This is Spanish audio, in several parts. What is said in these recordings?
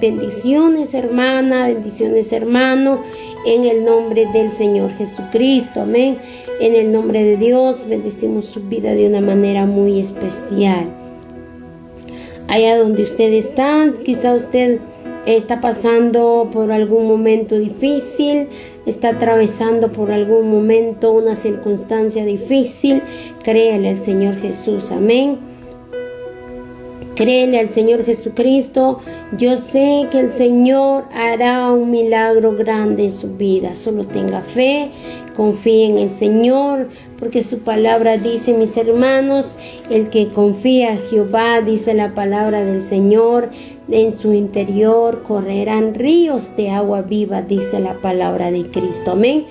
bendiciones, hermana, bendiciones, hermano, en el nombre del Señor Jesucristo. Amén. En el nombre de Dios, bendecimos su vida de una manera muy especial. Allá donde usted está, quizá usted está pasando por algún momento difícil, está atravesando por algún momento una circunstancia difícil. Créele al Señor Jesús. Amén. Créele al Señor Jesucristo. Yo sé que el Señor hará un milagro grande en su vida. Solo tenga fe, confíe en el Señor, porque su palabra dice, mis hermanos, el que confía en Jehová, dice la palabra del Señor, en su interior correrán ríos de agua viva, dice la palabra de Cristo. Amén.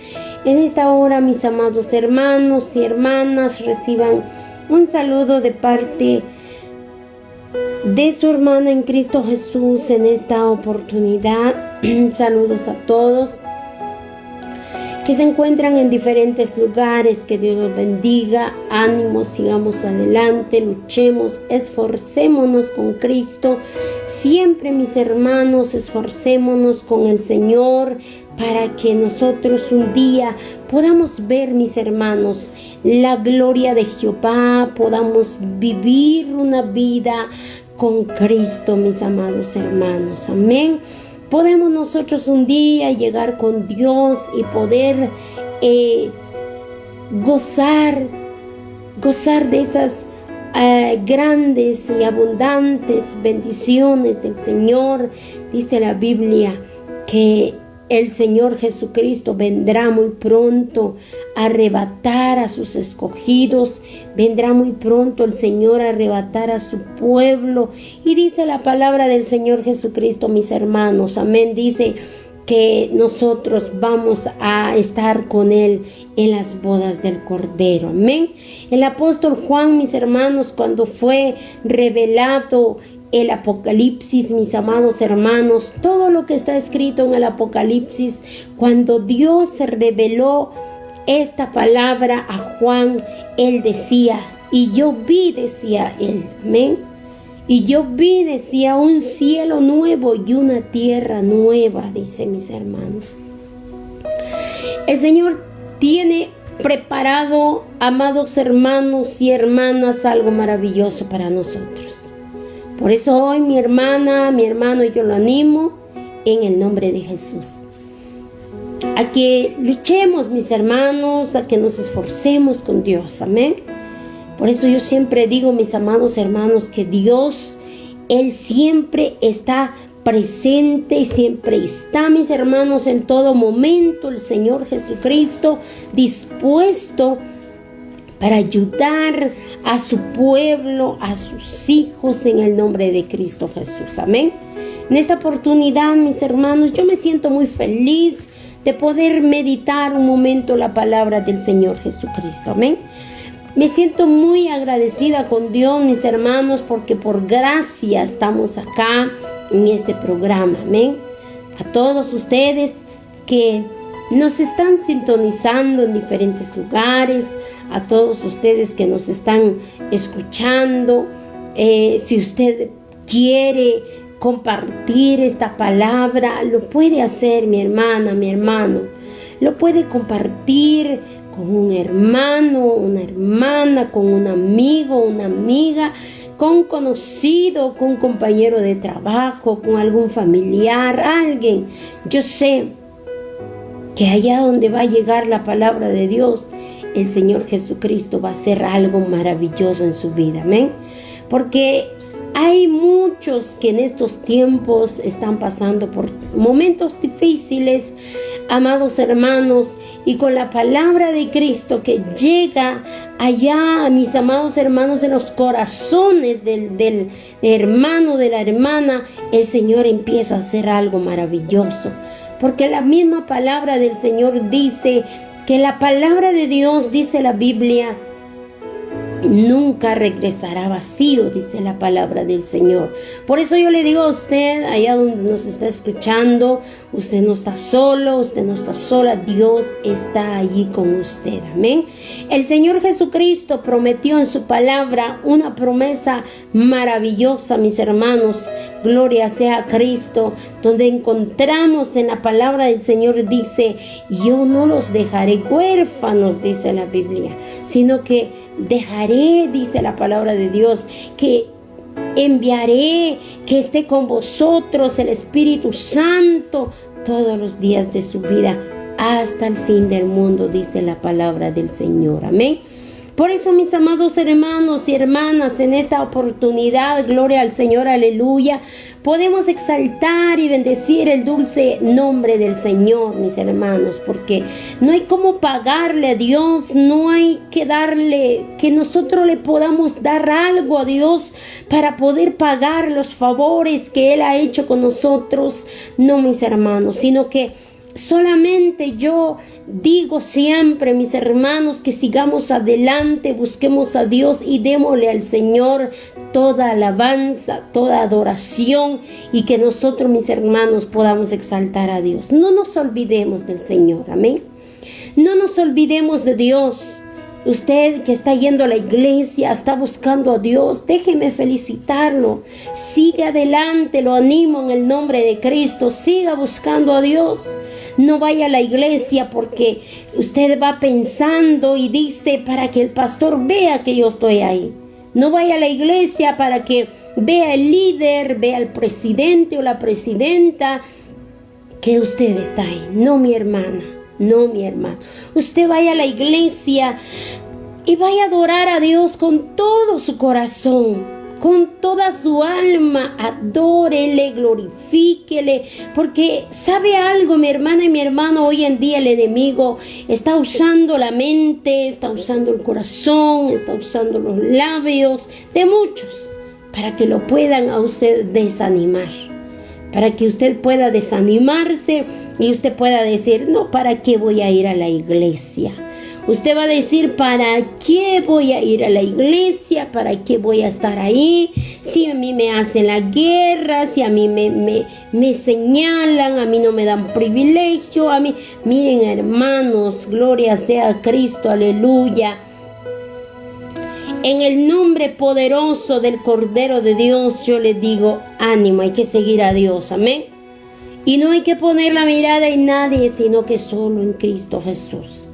En esta hora, mis amados hermanos y hermanas, reciban un saludo de parte de su hermana en Cristo Jesús en esta oportunidad. Saludos a todos que se encuentran en diferentes lugares. Que Dios los bendiga. Ánimo, sigamos adelante, luchemos, esforcémonos con Cristo. Siempre, mis hermanos, esforcémonos con el Señor para que nosotros un día podamos ver, mis hermanos, la gloria de Jehová, podamos vivir una vida con Cristo, mis amados hermanos. Amén. Podemos nosotros un día llegar con Dios y poder gozar de esas grandes y abundantes bendiciones del Señor. Dice la Biblia que el Señor Jesucristo vendrá muy pronto a arrebatar a sus escogidos. Vendrá muy pronto el Señor a arrebatar a su pueblo. Y dice la palabra del Señor Jesucristo, mis hermanos, amén, dice que nosotros vamos a estar con Él en las bodas del Cordero. Amén. El apóstol Juan, mis hermanos, cuando fue revelado el Apocalipsis, mis amados hermanos, todo lo que está escrito en el Apocalipsis, cuando Dios se reveló esta palabra a Juan, él decía, y yo vi, decía él, amén, y yo vi, decía, un cielo nuevo y una tierra nueva, dice, mis hermanos. El Señor tiene preparado, amados hermanos y hermanas, algo maravilloso para nosotros. Por eso hoy, mi hermana, mi hermano, yo lo animo en el nombre de Jesús a que luchemos, mis hermanos, a que nos esforcemos con Dios. Amén. Por eso yo siempre digo, mis amados hermanos, que Dios, Él siempre está presente, siempre está, mis hermanos, en todo momento. El Señor Jesucristo dispuesto para ayudar a su pueblo, a sus hijos, en el nombre de Cristo Jesús. Amén. En esta oportunidad, mis hermanos, yo me siento muy feliz de poder meditar un momento la palabra del Señor Jesucristo. Amén. Me siento muy agradecida con Dios, mis hermanos, porque por gracia estamos acá en este programa. Amén. A todos ustedes que nos están sintonizando en diferentes lugares, a todos ustedes que nos están escuchando, si usted quiere compartir esta palabra, lo puede hacer, mi hermana, mi hermano. Lo puede compartir con un hermano, una hermana, con un amigo, una amiga, con un conocido, con un compañero de trabajo, con algún familiar, alguien. Yo sé que allá donde va a llegar la palabra de Dios, el Señor Jesucristo va a hacer algo maravilloso en su vida. Amén. Porque hay muchos que en estos tiempos están pasando por momentos difíciles, amados hermanos, y con la palabra de Cristo que llega allá, mis amados hermanos, en los corazones del hermano, de la hermana, el Señor empieza a hacer algo maravilloso. Porque la misma palabra del Señor dice que la palabra de Dios, dice la Biblia, nunca regresará vacío, dice la palabra del Señor. Por eso yo le digo a usted, allá donde nos está escuchando, usted no está solo, usted no está sola, Dios está allí con usted, amén. El Señor Jesucristo prometió en su palabra una promesa maravillosa, mis hermanos, gloria sea a Cristo, donde encontramos en la palabra del Señor, dice, yo no los dejaré huérfanos, dice la Biblia, sino que dejaré, dice la palabra de Dios, que enviaré, que esté con vosotros el Espíritu Santo todos los días de su vida hasta el fin del mundo, dice la palabra del Señor, amén. Por eso, mis amados hermanos y hermanas, en esta oportunidad, gloria al Señor, aleluya, podemos exaltar y bendecir el dulce nombre del Señor, mis hermanos, porque no hay cómo pagarle a Dios, no hay que darle, que nosotros le podamos dar algo a Dios para poder pagar los favores que Él ha hecho con nosotros, no, mis hermanos, sino que solamente yo digo siempre, mis hermanos, que sigamos adelante, busquemos a Dios y démosle al Señor toda alabanza, toda adoración, y que nosotros, mis hermanos, podamos exaltar a Dios. No nos olvidemos del Señor, amén. No nos olvidemos de Dios. Usted que está yendo a la iglesia, está buscando a Dios, déjeme felicitarlo. Siga adelante, lo animo en el nombre de Cristo. Siga buscando a Dios. No vaya a la iglesia porque usted va pensando y dice para que el pastor vea que yo estoy ahí. No vaya a la iglesia para que vea el líder, vea el presidente o la presidenta que usted está ahí. No, mi hermana. No, mi hermano. Usted vaya a la iglesia y vaya a adorar a Dios con todo su corazón, con toda su alma. Adórele, glorifíquele, porque sabe algo, mi hermana y mi hermano, hoy en día el enemigo está usando la mente, está usando el corazón, está usando los labios de muchos para que lo puedan a usted desanimar. Para que usted pueda desanimarse y usted pueda decir, no, ¿para qué voy a ir a la iglesia? Usted va a decir, ¿para qué voy a ir a la iglesia? ¿Para qué voy a estar ahí? Si a mí me hacen la guerra, si a mí me señalan, a mí no me dan privilegio, a mí... Miren, hermanos, gloria sea a Cristo, aleluya. En el nombre poderoso del Cordero de Dios, yo les digo, ánimo, hay que seguir a Dios, amén. Y no hay que poner la mirada en nadie, sino que solo en Cristo Jesús.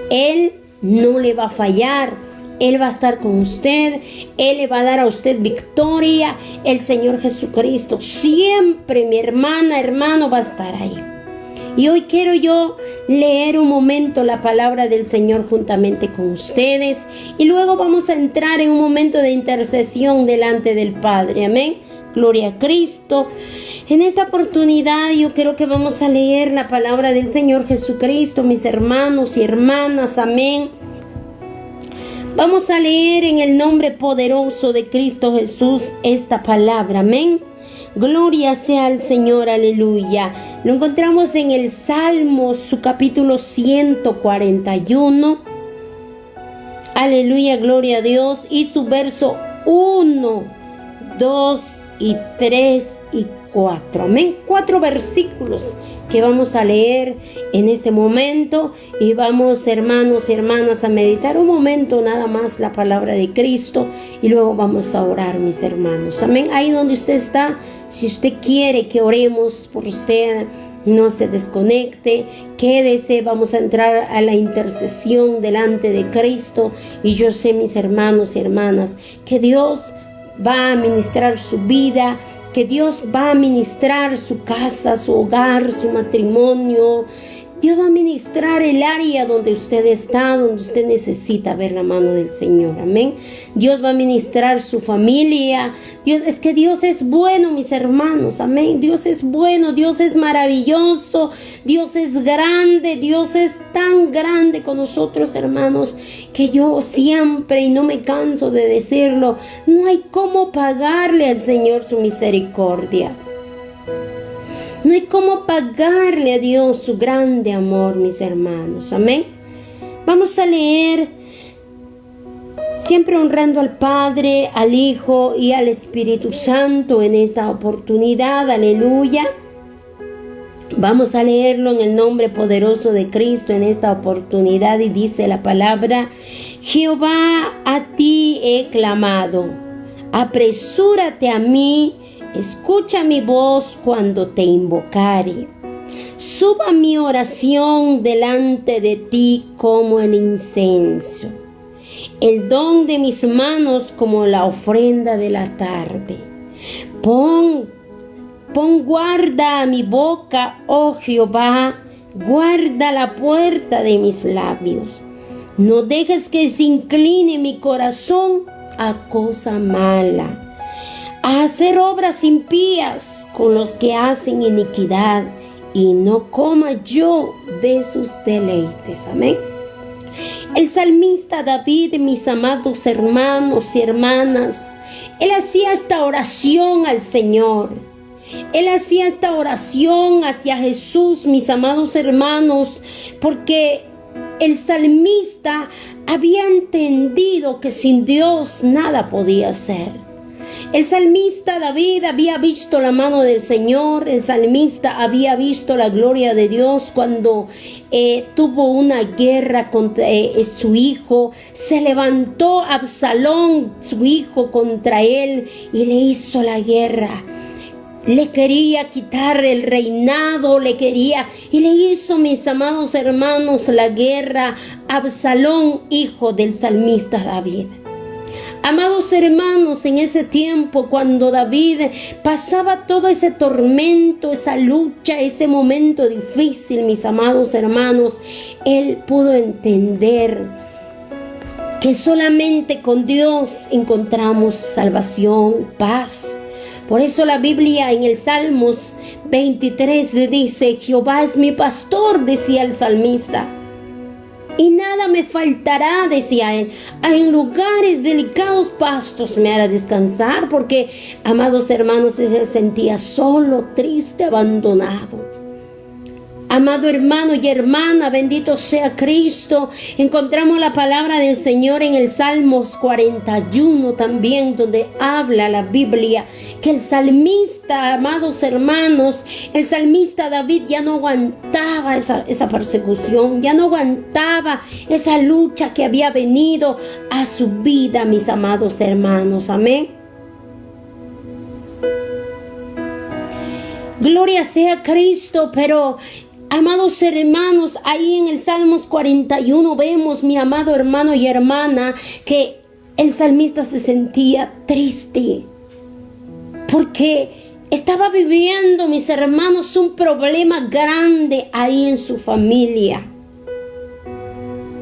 Él no le va a fallar, Él va a estar con usted, Él le va a dar a usted victoria. El Señor Jesucristo siempre, mi hermana, hermano, va a estar ahí. Y hoy quiero yo leer un momento la palabra del Señor juntamente con ustedes. Y luego vamos a entrar en un momento de intercesión delante del Padre. Amén. Gloria a Cristo. En esta oportunidad yo creo que vamos a leer la palabra del Señor Jesucristo, mis hermanos y hermanas. Amén. Vamos a leer en el nombre poderoso de Cristo Jesús esta palabra. Amén. Gloria sea al Señor, aleluya. Lo encontramos en el Salmo, su capítulo 141. Aleluya, gloria a Dios. Y su verso 1, 2 y 3 y 4. Amén. 4 versículos que vamos a leer en este momento. Y vamos, hermanos y hermanas, a meditar un momento nada más la palabra de Cristo. Y luego vamos a orar, mis hermanos. Amén. Ahí donde usted está, si usted quiere que oremos por usted, no se desconecte, quédese, vamos a entrar a la intercesión delante de Cristo. Y yo sé, mis hermanos y hermanas, que Dios va a ministrar su vida, que Dios va a ministrar su casa, su hogar, su matrimonio. Dios va a ministrar el área donde usted está, donde usted necesita ver la mano del Señor. Amén. Dios va a ministrar su familia. Es que Dios es bueno, mis hermanos. Amén. Dios es bueno, Dios es maravilloso, Dios es grande, Dios es tan grande con nosotros, hermanos, que yo siempre, y no me canso de decirlo, no hay cómo pagarle al Señor su misericordia. No hay cómo pagarle a Dios su grande amor, mis hermanos. Amén. Vamos a leer Siempre honrando al Padre, al Hijo y al Espíritu Santo en esta oportunidad. Aleluya. Vamos a leerlo en el nombre poderoso de Cristo en esta oportunidad, y dice la palabra: Jehová, a ti he clamado, apresúrate a mí, escucha mi voz cuando te invocare. Suba mi oración delante de ti como el incenso, el don de mis manos como la ofrenda de la tarde. Pon guarda a mi boca, oh Jehová, guarda la puerta de mis labios. No dejes que se incline mi corazón a cosa mala, a hacer obras impías con los que hacen iniquidad, y no coma yo de sus deleites. Amén. El salmista David, mis amados hermanos y hermanas, él hacía esta oración al Señor. Él hacía esta oración hacia Jesús, mis amados hermanos, porque el salmista había entendido que sin Dios nada podía hacer. El salmista David había visto la mano del Señor. El salmista había visto la gloria de Dios cuando tuvo una guerra contra su hijo. Se levantó Absalón, su hijo, contra él y le hizo la guerra. Le quería quitar el reinado, y le hizo, mis amados hermanos, la guerra Absalón, hijo del salmista David. Amados hermanos, en ese tiempo cuando David pasaba todo ese tormento, esa lucha, ese momento difícil, mis amados hermanos, él pudo entender que solamente con Dios encontramos salvación, paz. Por eso la Biblia en el Salmos 23 dice: Jehová es mi pastor, decía el salmista, y nada me faltará, decía él. En lugares delicados pastos me hará descansar, porque, amados hermanos, él se sentía solo, triste, abandonado. Amado hermano y hermana, bendito sea Cristo. Encontramos la palabra del Señor en el Salmos 41 también, donde habla la Biblia que el salmista, amados hermanos, el salmista David ya no aguantaba esa persecución, ya no aguantaba esa lucha que había venido a su vida, mis amados hermanos. Amén. Gloria sea Cristo. Pero, amados hermanos, ahí en el Salmos 41 vemos, mi amado hermano y hermana, que el salmista se sentía triste porque estaba viviendo, mis hermanos, un problema grande ahí en su familia.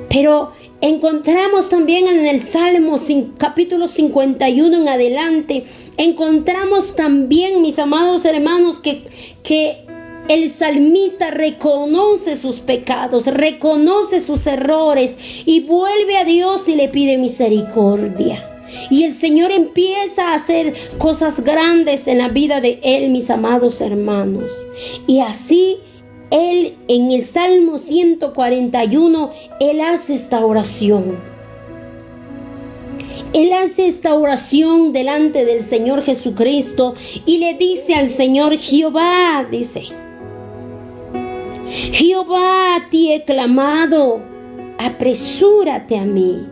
Pero encontramos también en el Salmo capítulo 51 en adelante, encontramos también, mis amados hermanos, que el salmista reconoce sus pecados, reconoce sus errores y vuelve a Dios y le pide misericordia. Y el Señor empieza a hacer cosas grandes en la vida de él, mis amados hermanos. Y así él, en el Salmo 141, él hace esta oración. Él hace esta oración delante del Señor Jesucristo y le dice al Señor: Jehová, dice, Jehová, a ti he clamado, apresúrate a mí.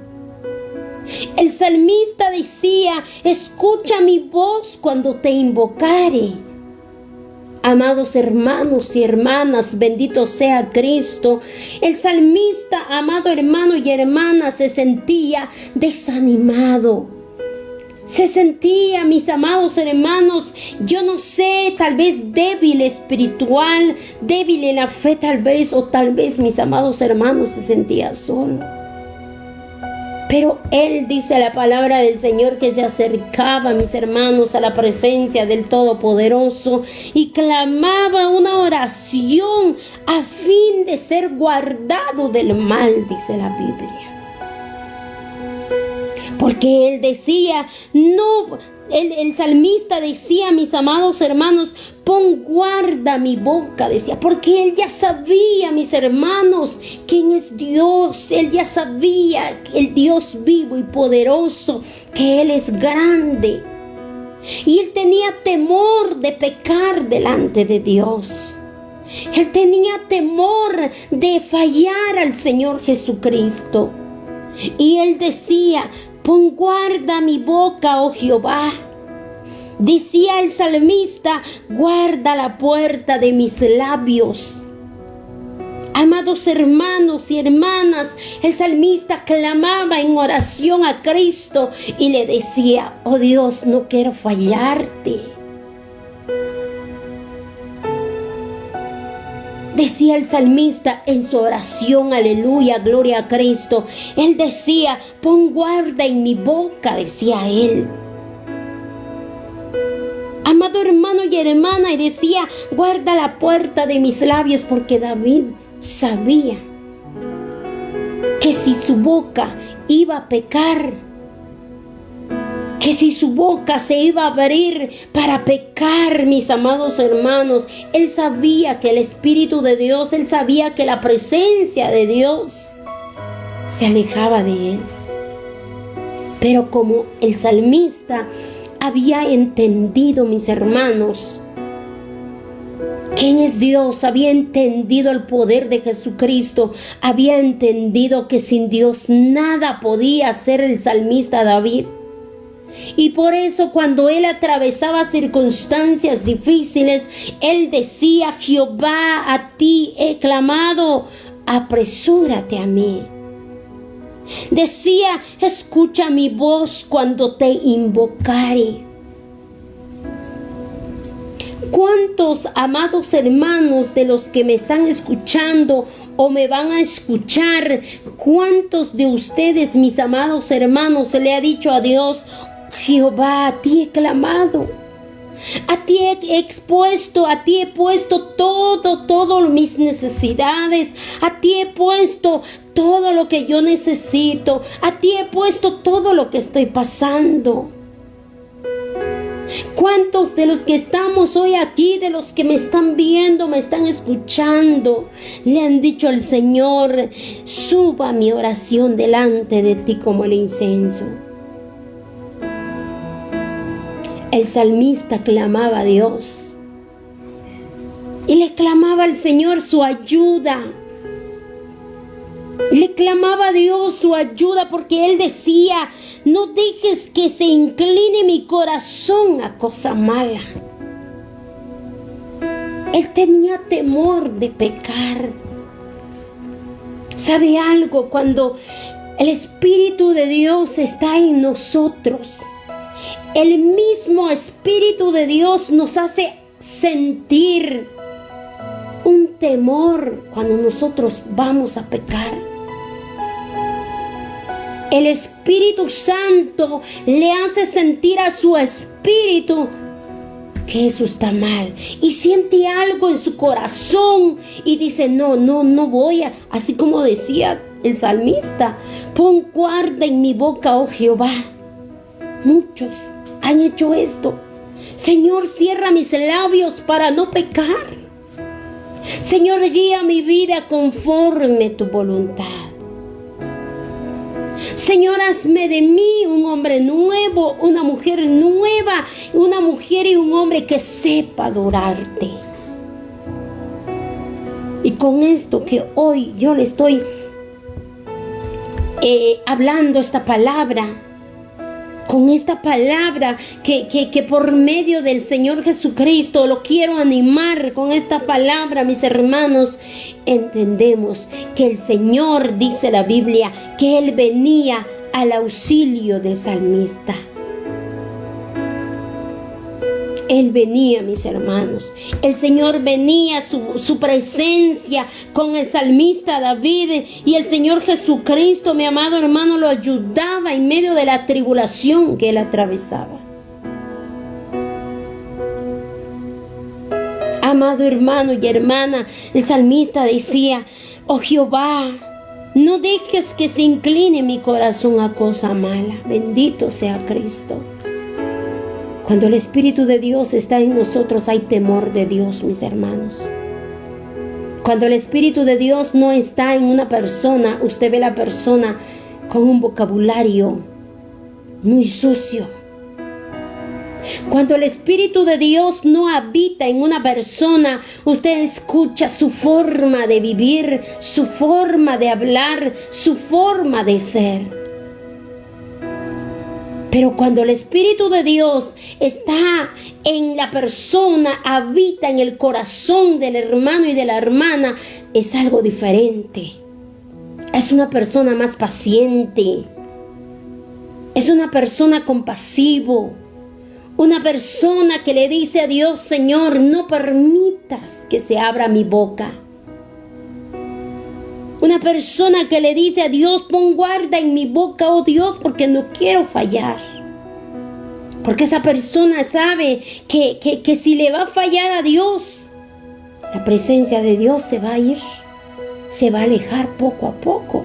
El salmista decía: escucha mi voz cuando te invocare. Amados hermanos y hermanas, bendito sea Cristo. El salmista, amado hermano y hermana, se sentía desanimado. Se sentía, mis amados hermanos, yo no sé, tal vez débil espiritual, débil en la fe tal vez, o tal vez, mis amados hermanos, se sentía solo. Pero él, dice la palabra del Señor, que se acercaba, mis hermanos, a la presencia del Todopoderoso y clamaba una oración a fin de ser guardado del mal, dice la Biblia. Porque él decía: no el salmista decía, mis amados hermanos, pon guarda mi boca, decía, porque él ya sabía, mis hermanos, quién es Dios. Él ya sabía, el Dios vivo y poderoso, que Él es grande. Y él tenía temor de pecar delante de Dios. Él tenía temor de fallar al Señor Jesucristo. Y él decía, pon guarda mi boca, oh Jehová. Decía el salmista, guarda la puerta de mis labios. Amados hermanos y hermanas, el salmista clamaba en oración a Cristo y le decía, oh Dios, no quiero fallarte. Decía el salmista en su oración, aleluya, gloria a Cristo. Él decía, pon guarda en mi boca, decía él. Amado hermano y hermana, y decía, guarda la puerta de mis labios, porque David sabía que si su boca iba a pecar, que si su boca se iba a abrir para pecar, mis amados hermanos, él sabía que el Espíritu de Dios, él sabía que la presencia de Dios se alejaba de él. Pero como el salmista había entendido, mis hermanos, quién es Dios, había entendido el poder de Jesucristo, había entendido que sin Dios nada podía hacer el salmista David. Y por eso cuando él atravesaba circunstancias difíciles, él decía, Jehová, a ti he clamado, apresúrate a mí. Decía, escucha mi voz cuando te invocare. ¿Cuántos, amados hermanos, de los que me están escuchando o me van a escuchar, cuántos de ustedes, mis amados hermanos, se le ha dicho a Dios, Jehová, a ti he clamado, a ti he expuesto, a ti he puesto todo mis necesidades, a ti he puesto todo lo que yo necesito, a ti he puesto todo lo que estoy pasando? ¿Cuántos de los que estamos hoy aquí, de los que me están viendo, me están escuchando, le han dicho al Señor, suba mi oración delante de ti como el incienso? El salmista clamaba a Dios y le clamaba al Señor su ayuda. Le clamaba a Dios su ayuda porque él decía, no dejes que se incline mi corazón a cosa mala. Él tenía temor de pecar. ¿Sabe algo? Cuando el Espíritu de Dios está en nosotros, el mismo Espíritu de Dios nos hace sentir un temor cuando nosotros vamos a pecar. El Espíritu Santo le hace sentir a su espíritu que eso está mal y siente algo en su corazón y dice, no voy a, así como decía el salmista, pon guarda en mi boca, oh Jehová. Muchos han hecho esto. Señor, cierra mis labios para no pecar. Señor, guía mi vida conforme tu voluntad. Señor, hazme de mí un hombre nuevo, una mujer nueva, una mujer y un hombre que sepa adorarte. Y con esto que hoy yo le estoy hablando esta palabra, con esta palabra que por medio del Señor Jesucristo lo quiero animar con esta palabra, mis hermanos, entendemos que el Señor, dice la Biblia, que Él venía al auxilio del salmista. Él venía, mis hermanos. El Señor venía, su presencia con el salmista David, y el Señor Jesucristo, mi amado hermano, lo ayudaba en medio de la tribulación que él atravesaba. Amado hermano y hermana, el salmista decía, oh Jehová, no dejes que se incline mi corazón a cosa mala. Bendito sea Cristo. Cuando el Espíritu de Dios está en nosotros, hay temor de Dios, mis hermanos. Cuando el Espíritu de Dios no está en una persona, usted ve la persona con un vocabulario muy sucio. Cuando el Espíritu de Dios no habita en una persona, usted escucha su forma de vivir, su forma de hablar, su forma de ser. Pero cuando el Espíritu de Dios está en la persona, habita en el corazón del hermano y de la hermana, es algo diferente. Es una persona más paciente. Es una persona compasivo. Una persona que le dice a Dios: Señor, no permitas que se abra mi boca. Una persona que le dice a Dios: pon guarda en mi boca, oh Dios, porque no quiero fallar. Porque esa persona sabe que si le va a fallar a Dios, la presencia de Dios se va a ir, se va a alejar poco a poco.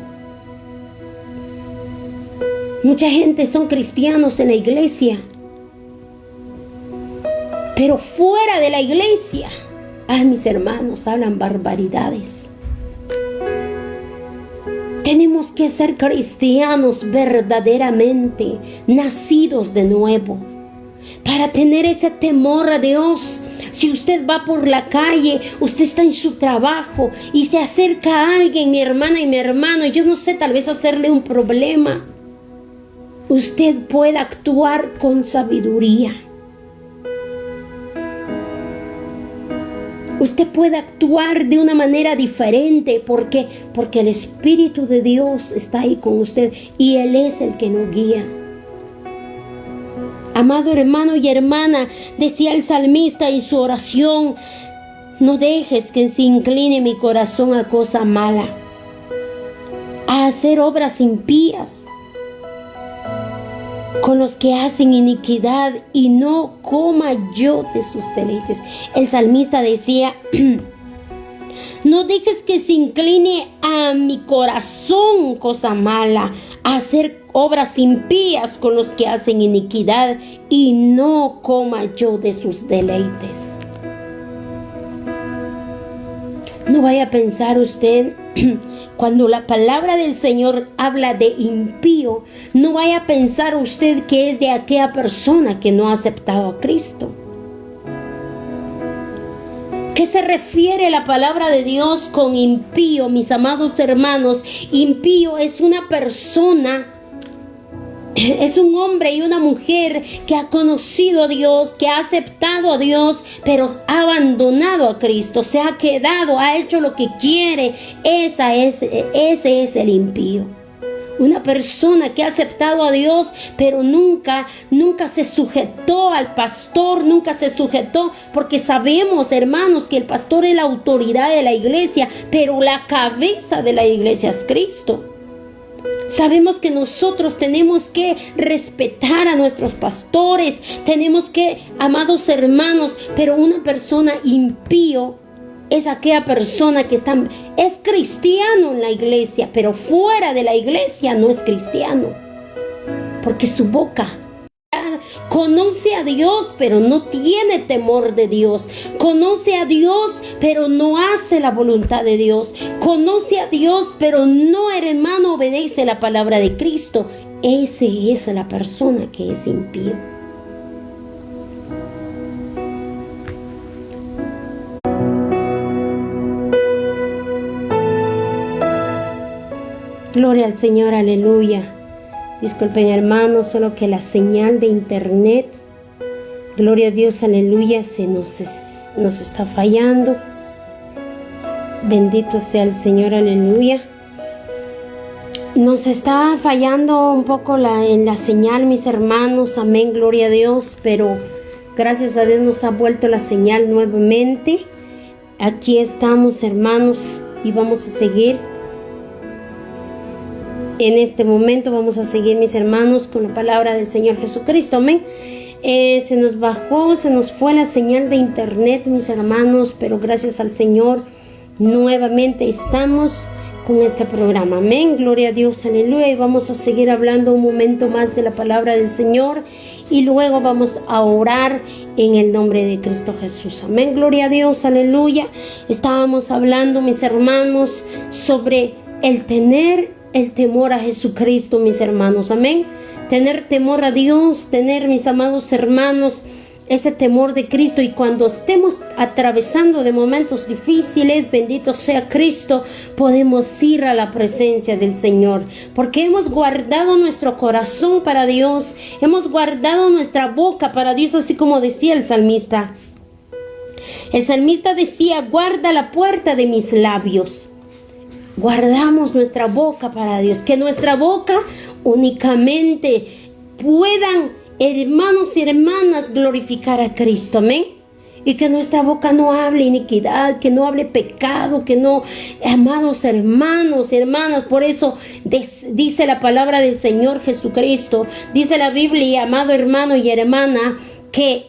Mucha gente son cristianos en la iglesia, pero fuera de la iglesia, ay, mis hermanos, hablan barbaridades. Tenemos que ser cristianos verdaderamente, nacidos de nuevo, para tener ese temor a Dios. Si usted va por la calle, usted está en su trabajo y se acerca a alguien, mi hermana y mi hermano, y yo no sé, tal vez hacerle un problema, usted puede actuar con sabiduría. Usted puede actuar de una manera diferente. ¿Por qué? Porque el Espíritu de Dios está ahí con usted y Él es el que nos guía. Amado hermano y hermana, decía el salmista en su oración: no dejes que se incline mi corazón a cosa mala, a hacer obras impías con los que hacen iniquidad, y no coma yo de sus deleites. El salmista decía: no dejes que se incline a mi corazón cosa mala, a hacer obras impías con los que hacen iniquidad, y no coma yo de sus deleites. No vaya a pensar usted, cuando la palabra del Señor habla de impío, no vaya a pensar usted que es de aquella persona que no ha aceptado a Cristo. ¿Qué se refiere la palabra de Dios con impío, mis amados hermanos? Impío es una persona, es un hombre y una mujer que ha conocido a Dios, que ha aceptado a Dios, pero ha abandonado a Cristo, se ha quedado, ha hecho lo que quiere. Ese es el impío. Una persona que ha aceptado a Dios, pero nunca se sujetó al pastor, nunca se sujetó, porque sabemos, hermanos, que el pastor es la autoridad de la iglesia, pero la cabeza de la iglesia es Cristo. Sabemos que nosotros tenemos que respetar a nuestros pastores, tenemos que, amados hermanos, pero una persona impío es aquella persona que es cristiano en la iglesia, pero fuera de la iglesia no es cristiano, porque su boca conoce a Dios, pero no tiene temor de Dios. Conoce a Dios, pero no hace la voluntad de Dios. Conoce a Dios, pero no, hermano, obedece la palabra de Cristo. Esa es la persona que es impío. Gloria al Señor, aleluya. Disculpen, hermanos, solo que la señal de internet, gloria a Dios, aleluya, nos está fallando. Bendito sea el Señor, aleluya. Nos está fallando un poco en la señal, mis hermanos, amén, gloria a Dios, pero gracias a Dios nos ha vuelto la señal nuevamente. Aquí estamos, hermanos, y vamos a seguir. En este momento vamos a seguir, mis hermanos, con la palabra del Señor Jesucristo, amén. Se nos bajó, se nos fue la señal de internet, mis hermanos, pero gracias al Señor nuevamente estamos. con este programa. Amén, gloria a Dios, aleluya. Y vamos a seguir hablando un momento más de la palabra del Señor y luego vamos a orar en el nombre de Cristo Jesús. Amén, gloria a Dios, aleluya. Estábamos hablando, mis hermanos, sobre el tener el temor a Jesucristo, mis hermanos. Amén. Tener temor a Dios, tener, mis amados hermanos, ese temor de Cristo. Y cuando estemos atravesando de momentos difíciles, bendito sea Cristo, podemos ir a la presencia del Señor, porque hemos guardado nuestro corazón para Dios, hemos guardado nuestra boca para Dios, así como decía el salmista. El salmista decía: guarda la puerta de mis labios. Guardamos nuestra boca para Dios, que nuestra boca únicamente puedan, hermanos y hermanas, glorificar a Cristo. Amén. Y que nuestra boca no hable iniquidad, que no hable pecado, que no, amados hermanos y hermanas. Por eso dice la palabra del Señor Jesucristo, dice la Biblia, amado hermano y hermana, que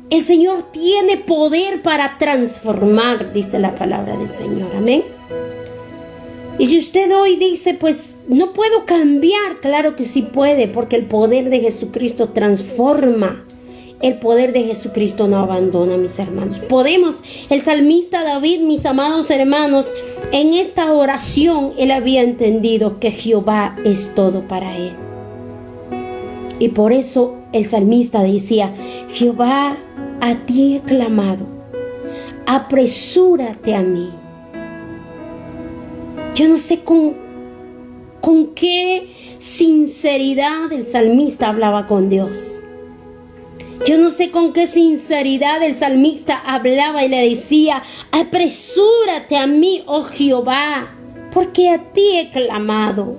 el Señor tiene poder para transformar, dice la palabra del Señor. Amén. Y si usted hoy dice, pues no puedo cambiar, claro que sí puede, porque el poder de Jesucristo transforma. El poder de Jesucristo no abandona, mis hermanos. Podemos, el salmista David, mis amados hermanos, en esta oración él había entendido que Jehová es todo para él. Y por eso el salmista decía: Jehová, a ti he clamado, apresúrate a mí. Yo no sé con qué sinceridad el salmista hablaba con Dios. Yo no sé con qué sinceridad el salmista hablaba y le decía: apresúrate a mí, oh Jehová, porque a ti he clamado.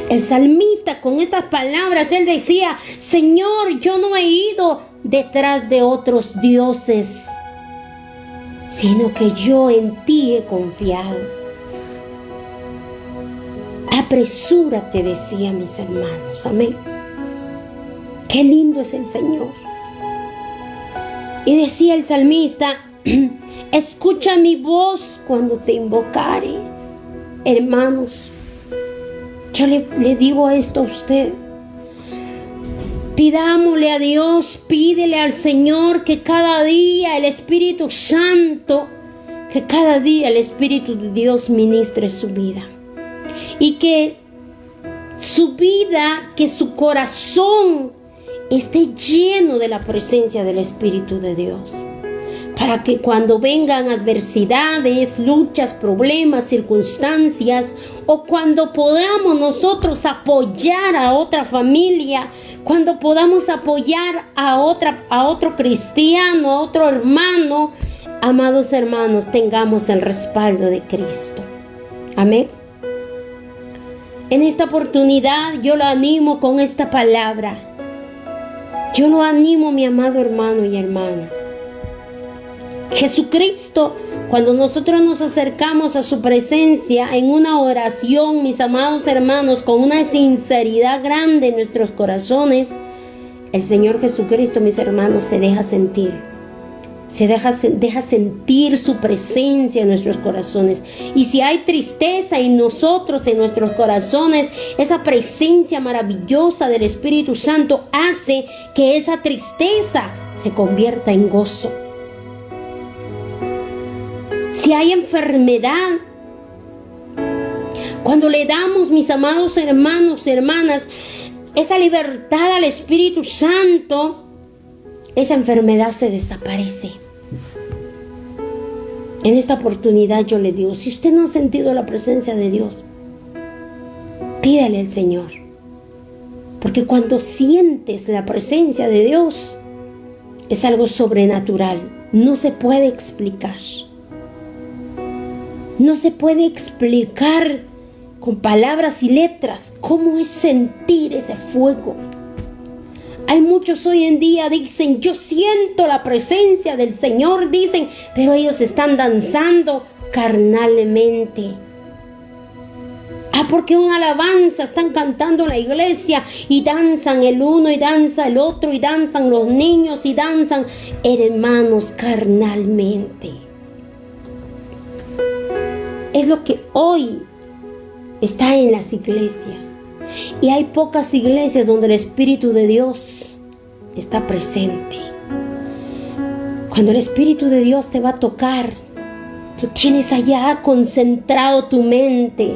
El salmista, con estas palabras, él decía: Señor, yo no he ido detrás de otros dioses, sino que yo en ti he confiado. Apresúrate, decía, mis hermanos. Amén. Qué lindo es el Señor. Y decía el salmista: escucha mi voz cuando te invocare. Hermanos, yo le digo esto a usted: pidámosle a Dios, pídele al Señor que cada día el Espíritu Santo, que cada día el Espíritu de Dios ministre su vida. Y que su vida, que su corazón esté lleno de la presencia del Espíritu de Dios. Para que cuando vengan adversidades, luchas, problemas, circunstancias, o cuando podamos nosotros apoyar a otra familia, cuando podamos apoyar a otro cristiano, a otro hermano, amados hermanos, tengamos el respaldo de Cristo. Amén. En esta oportunidad yo lo animo con esta palabra. Yo lo animo, mi amado hermano y hermana. Jesucristo, cuando nosotros nos acercamos a su presencia en una oración, mis amados hermanos, con una sinceridad grande en nuestros corazones, el Señor Jesucristo, mis hermanos, se deja sentir. Se deja sentir su presencia en nuestros corazones. Y si hay tristeza en nosotros, en nuestros corazones, esa presencia maravillosa del Espíritu Santo hace que esa tristeza se convierta en gozo. Si hay enfermedad, cuando le damos, mis amados hermanos, hermanas, esa libertad al Espíritu Santo, esa enfermedad se desaparece. En esta oportunidad yo le digo: si usted no ha sentido la presencia de Dios, pídale al Señor. Porque cuando sientes la presencia de Dios, es algo sobrenatural. No se puede explicar. No se puede explicar con palabras y letras cómo es sentir ese fuego. Hay muchos hoy en día dicen: yo siento la presencia del Señor, dicen, pero ellos están danzando carnalmente. Porque una alabanza están cantando en la iglesia y danzan el uno y danza el otro y danzan los niños y danzan, hermanos, carnalmente. Es lo que hoy está en las iglesias. Y hay pocas iglesias donde el Espíritu de Dios está presente. Cuando el Espíritu de Dios te va a tocar, tú tienes allá concentrado tu mente,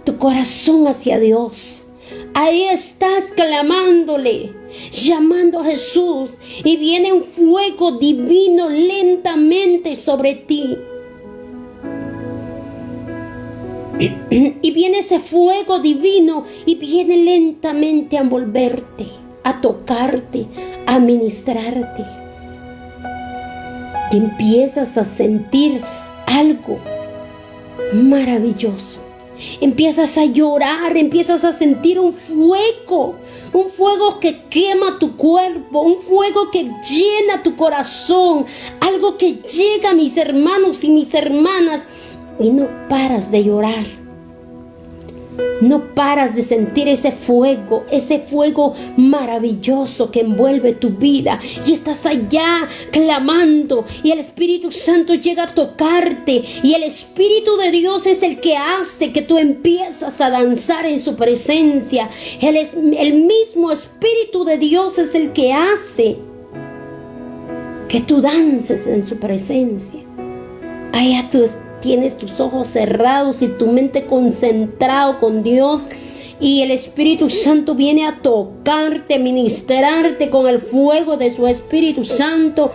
tu corazón hacia Dios. Ahí estás clamándole, llamando a Jesús, y viene un fuego divino lentamente sobre ti. Y viene ese fuego divino y viene lentamente a envolverte, a tocarte, a ministrarte. Y empiezas a sentir algo maravilloso. Empiezas a llorar, empiezas a sentir un fuego que quema tu cuerpo, un fuego que llena tu corazón, algo que llega a mis hermanos y mis hermanas, y no paras de llorar. No paras de sentir ese fuego maravilloso que envuelve tu vida, y estás allá clamando, y el Espíritu Santo llega a tocarte, y el Espíritu de Dios es el que hace que tú empiezas a danzar en su presencia. El mismo Espíritu de Dios es el que hace que tú dances en su presencia. Allá tú tienes tus ojos cerrados y tu mente concentrado con Dios, y el Espíritu Santo viene a tocarte, a ministrarte con el fuego de su Espíritu Santo.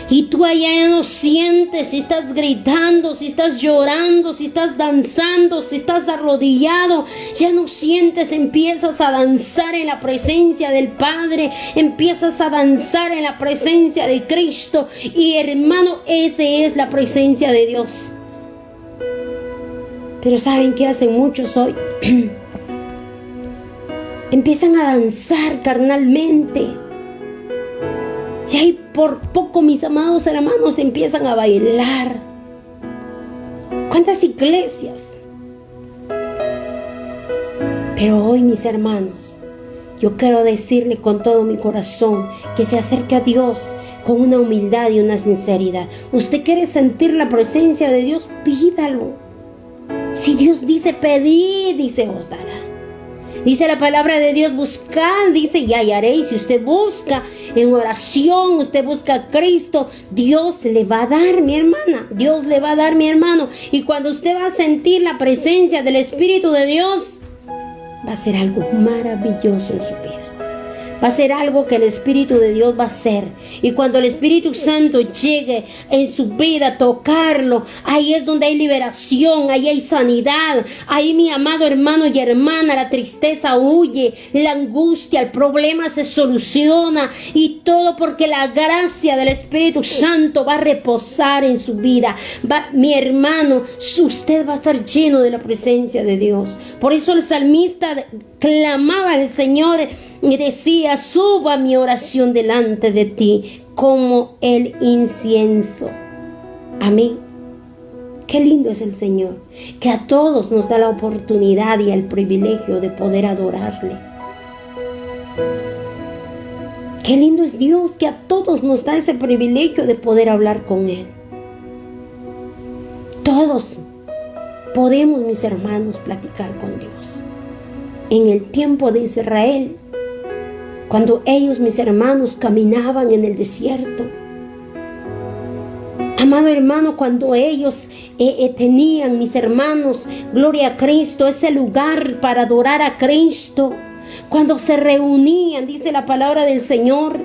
Y tú allá ya no sientes si estás gritando, si estás llorando, si estás danzando, si estás arrodillado. Ya no sientes, empiezas a danzar en la presencia del Padre, empiezas a danzar en la presencia de Cristo. Y hermano, esa es la presencia de Dios. Pero ¿saben qué hacen muchos hoy? Empiezan a danzar carnalmente. Y ahí por poco, mis amados hermanos, empiezan a bailar. ¿Cuántas iglesias? Pero hoy, mis hermanos, yo quiero decirle con todo mi corazón que se acerque a Dios con una humildad y una sinceridad. ¿Usted quiere sentir la presencia de Dios? Pídalo. Si Dios dice pedid, dice os dará. Dice la palabra de Dios, buscad, dice, y hallaréis. Si usted busca en oración, usted busca a Cristo, Dios le va a dar, mi hermana. Dios le va a dar, mi hermano. Y cuando usted va a sentir la presencia del Espíritu de Dios, va a ser algo maravilloso en su vida. Va a ser algo que el Espíritu de Dios va a hacer. Y cuando el Espíritu Santo llegue en su vida a tocarlo, ahí es donde hay liberación, ahí hay sanidad. Ahí, mi amado hermano y hermana, la tristeza huye, la angustia, el problema se soluciona. Y todo porque la gracia del Espíritu Santo va a reposar en su vida. Mi hermano, usted va a estar lleno de la presencia de Dios. Por eso el salmista clamaba al Señor y decía: suba mi oración delante de ti como el incienso. Amén. Qué lindo es el Señor, que a todos nos da la oportunidad y el privilegio de poder adorarle. Qué lindo es Dios, que a todos nos da ese privilegio de poder hablar con Él. Todos podemos, mis hermanos, platicar con Dios. En el tiempo de Israel, cuando ellos, mis hermanos, caminaban en el desierto, amado hermano, cuando ellos tenían, mis hermanos, gloria a Cristo, ese lugar para adorar a Cristo, cuando se reunían, dice la palabra del Señor,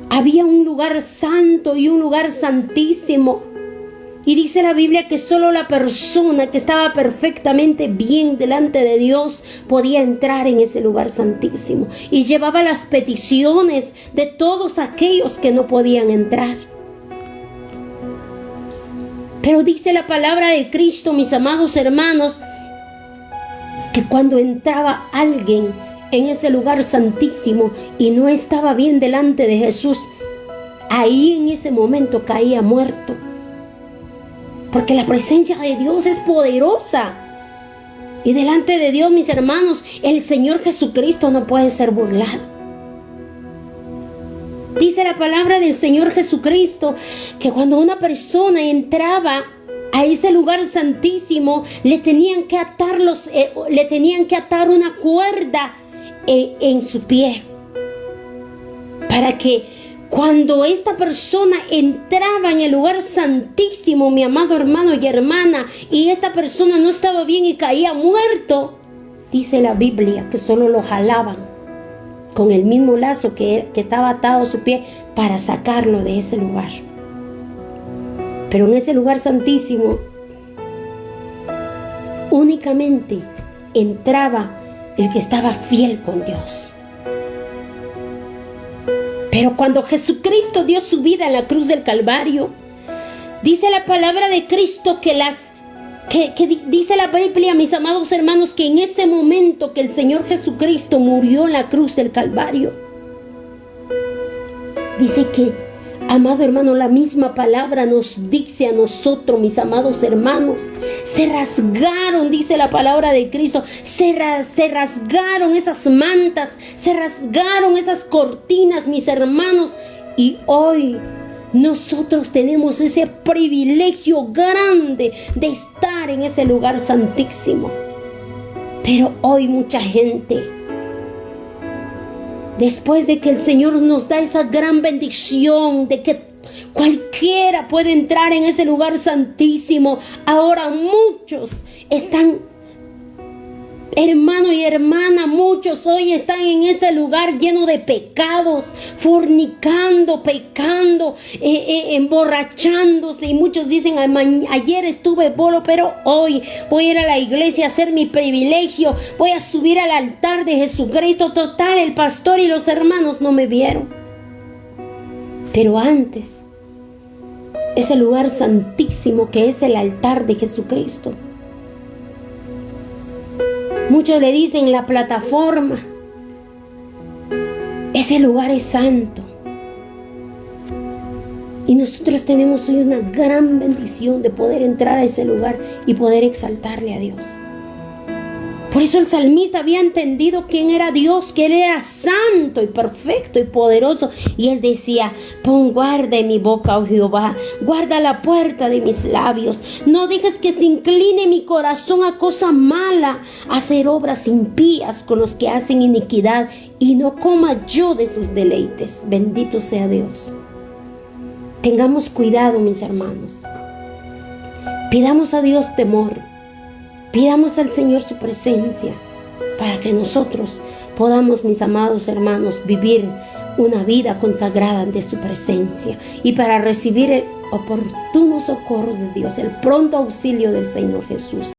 había un lugar santo y un lugar santísimo. Y dice la Biblia que solo la persona que estaba perfectamente bien delante de Dios podía entrar en ese lugar santísimo. Y llevaba las peticiones de todos aquellos que no podían entrar. Pero dice la palabra de Cristo, mis amados hermanos, que cuando entraba alguien en ese lugar santísimo y no estaba bien delante de Jesús, ahí en ese momento caía muerto. Porque la presencia de Dios es poderosa. Y delante de Dios, mis hermanos, el Señor Jesucristo no puede ser burlado. Dice la palabra del Señor Jesucristo que cuando una persona entraba a ese lugar santísimo le tenían que atar una cuerda en su pie, para que cuando esta persona entraba en el lugar santísimo, mi amado hermano y hermana, y esta persona no estaba bien y caía muerto, dice la Biblia que solo lo jalaban con el mismo lazo que estaba atado a su pie para sacarlo de ese lugar. Pero en ese lugar santísimo únicamente entraba el que estaba fiel con Dios. Pero cuando Jesucristo dio su vida en la cruz del Calvario, dice la palabra de Cristo que dice la Biblia, mis amados hermanos, que en ese momento que el Señor Jesucristo murió en la cruz del Calvario, dice que, amado hermano, la misma palabra nos dice a nosotros, mis amados hermanos, se rasgaron, dice la palabra de Cristo, se rasgaron esas mantas, se rasgaron esas cortinas, mis hermanos, y hoy nosotros tenemos ese privilegio grande de estar en ese lugar santísimo. Pero hoy mucha gente, después de que el Señor nos da esa gran bendición de que cualquiera puede entrar en ese lugar santísimo, ahora muchos están, hermano y hermana, muchos hoy están en ese lugar lleno de pecados, fornicando, pecando, emborrachándose, y muchos dicen, ayer estuve bolo, pero hoy voy a ir a la iglesia a hacer mi privilegio, voy a subir al altar de Jesucristo, total, el pastor y los hermanos no me vieron. Pero antes, ese lugar santísimo que es el altar de Jesucristo, muchos le dicen la plataforma, ese lugar es santo. Y nosotros tenemos hoy una gran bendición de poder entrar a ese lugar y poder exaltarle a Dios. Por eso el salmista había entendido quién era Dios, que Él era santo y perfecto y poderoso. Y él decía, pon guarda en mi boca, oh Jehová, guarda la puerta de mis labios. No dejes que se incline mi corazón a cosa mala, a hacer obras impías con los que hacen iniquidad, y no coma yo de sus deleites. Bendito sea Dios. Tengamos cuidado, mis hermanos. Pidamos a Dios temor. Pidamos al Señor su presencia para que nosotros podamos, mis amados hermanos, vivir una vida consagrada ante su presencia y para recibir el oportuno socorro de Dios, el pronto auxilio del Señor Jesús.